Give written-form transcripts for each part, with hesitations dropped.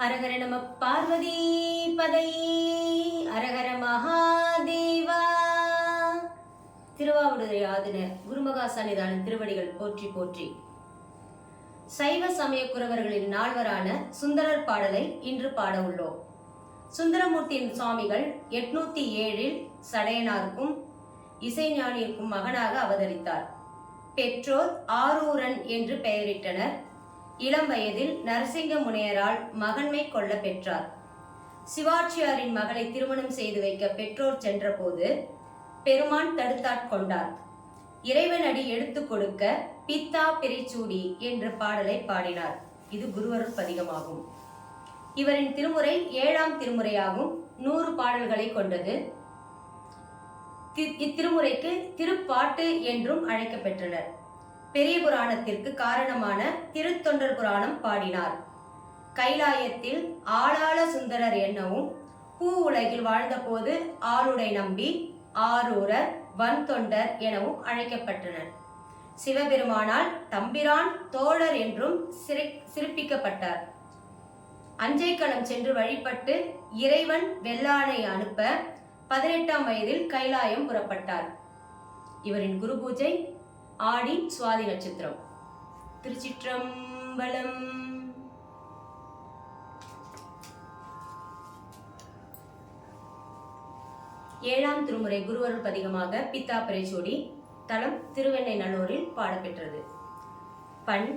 அரகர நம பார்வதி பதை அரகர மகாதேவா. திருவாவடுதுறை ஆதினர் குருமகா சன்னிதான திருவடிகள் போற்றி போற்றி. சைவ சமய குரவர்களின் நால்வரான சுந்தரர் பாடலை இன்று பாட உள்ளோம். சுந்தரமூர்த்தியின் சுவாமிகள் 807 சடையனாருக்கும் இசைஞானிற்கும் மகனாக அவதரித்தார். பெற்றோர் ஆரூரன் என்று பெயரிட்டனர். இளம் வயதில் நரசிங்க முனையரால் மகன்மை கொள்ள பெற்றார். சிவாட்சியாரின் மகளை திருமணம் செய்து வைக்க பெற்றோர் சென்றபோது பெருமான் தடுத்தாட்கொண்டார். இறைவனடி எடுத்து கொடுக்க பித்தா பிறைச்சூடி என்ற பாடலை பாடினார். இது குருவருள் பதிகமாகும். இவரின் திருமுறை 7ஆம் திருமுறையாகும். 100 பாடல்களை கொண்டது. இத்திருமுறைக்கு திருப்பாட்டு என்றும் அழைக்கப்பெற்றனர். பெரிய புராணத்திற்கு காரணமான திருத்தொண்டர் புராணம் பாடினார். கைலாயத்தில் ஆளாள சுந்தரர் என்னவும் பூ உலகில் வாழ்ந்தபோது ஆளுடை நம்பி ஆரூரர் வன்தொண்டர் எனவும் அழைக்கப்பட்டனர். சிவபெருமானால் தம்பிரான் தோழர் என்றும் சிறப்பிக்கப்பட்டார். அஞ்சைக்களம் சென்று வழிபட்டு இறைவன் வெள்ளானை அனுப்ப 18ஆம் வயதில் கைலாயம் புறப்பட்டார். இவரின் குரு பூஜை ஆடி சுவாதி நட்சத்திரம். திருச்சிற்றம்பலம். ஏழாம் திருமுறை குருவருள் பதிகமாக பித்தா பிறைச்சூடி. தலம் திருவெண்ணெய்நல்லூரில் பாடப்பெற்றது. பண்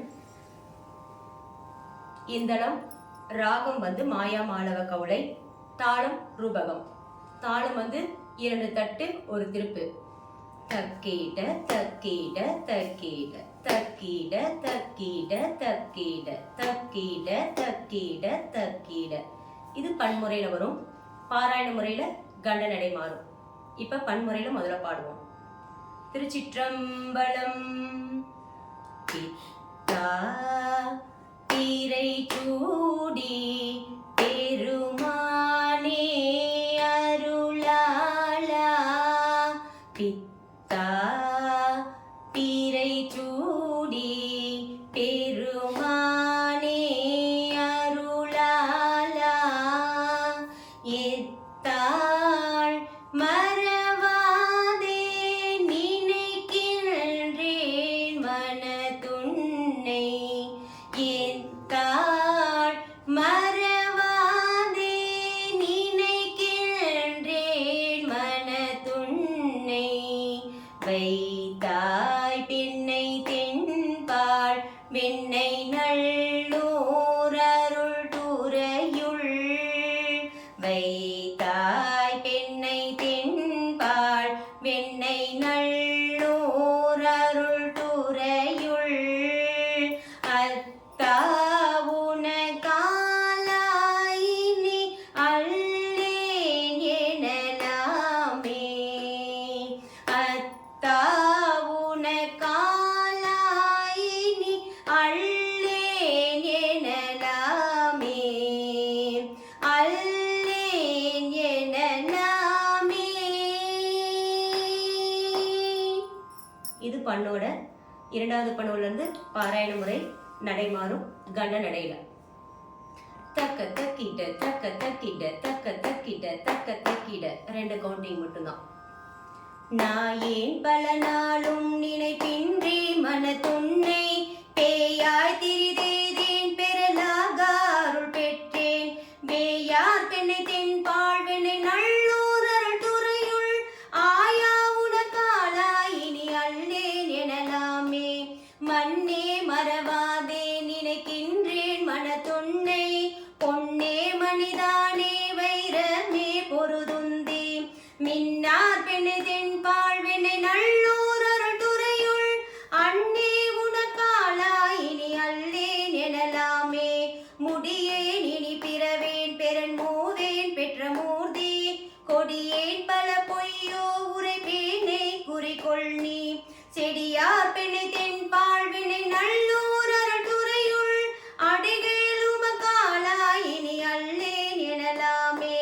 இந்தளம். ராகம் மாயா மாளவ கவுளை. தாளம் ரூபகம். தாளம் 2 தட்டு 1 திருப்பு. தக்கீட தக்கீட தக்கீட தக்கீட தக்கீட தக்கீட தக்கீட தக்கீட தக்கீட. இது பன்முறையில வரும். பாராயண முறையில கண்ட நடை மாறும். இப்ப பன்முறையில முதல்ல பாடுவோம். திருச்சிற்றம்பலம். பித்தா பிறைச்சூடி பெருமானே அருளாளா. பித்தா பிறைச்சூடி பெருமானே அருளாளா. எத்தாள் மறவாதே நினைக்கின்றேன் மனதுன்னை. எத்தாள் மறவாதே நினைக்கின்றேன் மனதுன்னை. வைத்தாய் பெண்ணை தென்பால் வெண்ணை நல்லூர் அருள் துறையுள். வைத்தாய் பெண்ணை தென்பால் வெண்ணை நல்லூர் அருள் துறையுள். அத்தா உனக்காலாயினி அல்லேன் எனலாமே. அத்தா உனக்காலாயினி அல்லேன் எனலாமே. அல்லேன் எனலாமே. இது பண்ணோட 2வது பண்ணோல இருந்து பாராயண முறை நடைமாறும் கண்ட நடையில. தக்க தக்கிட்ட தக்க தக்கிட்ட தக்க தக்கிட்ட தக்க தக்கிட 2 கவுண்டிங் மட்டும்தான். நான் ஏன் பல நாளும் நினைப்பின்றி மனதுன்னை பேயாய் திரிதேதேன் பெறலாக அருள் பெற்றேன். வேயார் பெண்ணை தென்பால் வெண்ணை நல்லூர் அருள் துறையுள். ஆயா உனக்காலாயினி அல்லேன் எனலாமே. மண்ணே மறவாதே நினைக்கின்றேன் மனதுன்னை. பொன்னே மணிதானே வைரமே பொருதுந்தே. மின்னார் பெண்ணை தென்பால் வெண்ணை நல்லூர் அருள் துறையுள். அண்ணே உனக்காலாயினி அல்லேன் எனலாமே. முடியேன் இனி பிறவேன் பெறன் மூவேன் பெற்ற மூர்த்தி. கொடியேன் பல பொய்யோ உரைப்பேனே குறிக்கொள் நீ. செடியார் பெண்ணை தென்பால் வெண்ணை நல்லூர் அருள் துறையுள். அடிகேள் உமக்காலாயினி அல்லேன் எனலாமே.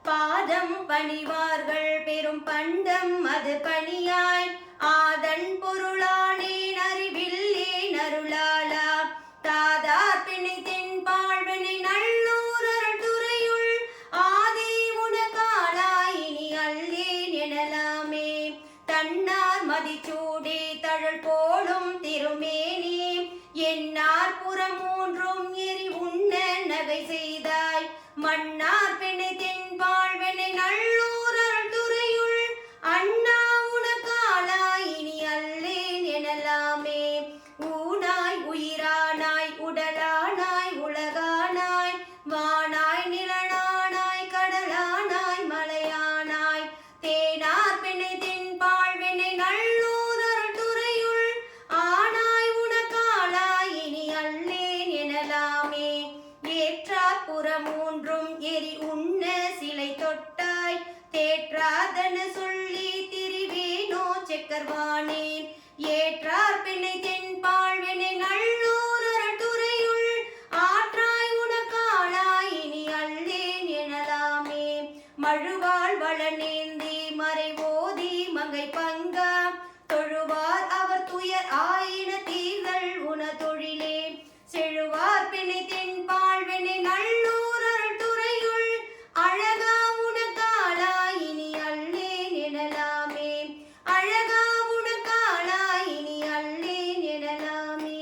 பாதம் பணிவார்கள் பெரும் பண்டம் அது பணியாய். ஆதன் பொருளானேன் அறிவில்லேன் அருளாளா. தாதார் பெண்ணை தென்பால் வெண்ணை நல்லூர் புறம் மூன்றும் எரி உண்ண நகை செய்தாய் மன்னார் பெண்ணை தென்பால் வெண்ணை நல்லூர் அருள்துறையுள் அண்ணா உனக்காளாய் இனி அல்லேன் எனலாமே ஊனாய் உயிரானாய் உடலானாய் உலகானாய் வானாய் நிலனானாய் கடலானாய் மலையானாய் தேனார் பெண்ணை தென்பால் வெண்ணை நல்லூர் அருள்துறையுள் ஆனாய் உனக்காளாய் இனி அல்லேன் எனலாமே ஏற்றார் புறம் மூன்றும் எரி உண்ண சிலை தொட்டாய் தேற்றாதன சொல்லி திரிவேனோ செக்கர்வானேன் ஏற்றார் பெண்ணை தென்பால் வெண்ணை நல்லூர் அருள்துறையுள் ஆற்றாய் உனக்காளாய் இனி அல்லேன் எனலாமே மழுவாள் வளநேந்தி மறைவோதி மங்கை பங்கா தொழுவார் அவர் துயர் ஆயின தீர்கள் உன தொழிலே செழுவார் பெண்ணை தென்பால் வெண்ணை நல்லூர் அருள்துறையுள் அழகா உனக்காளாய் இனி அல்லேன் எனலாமே அழகா உனக்காளாய் இனி அல்லேன் எனலாமே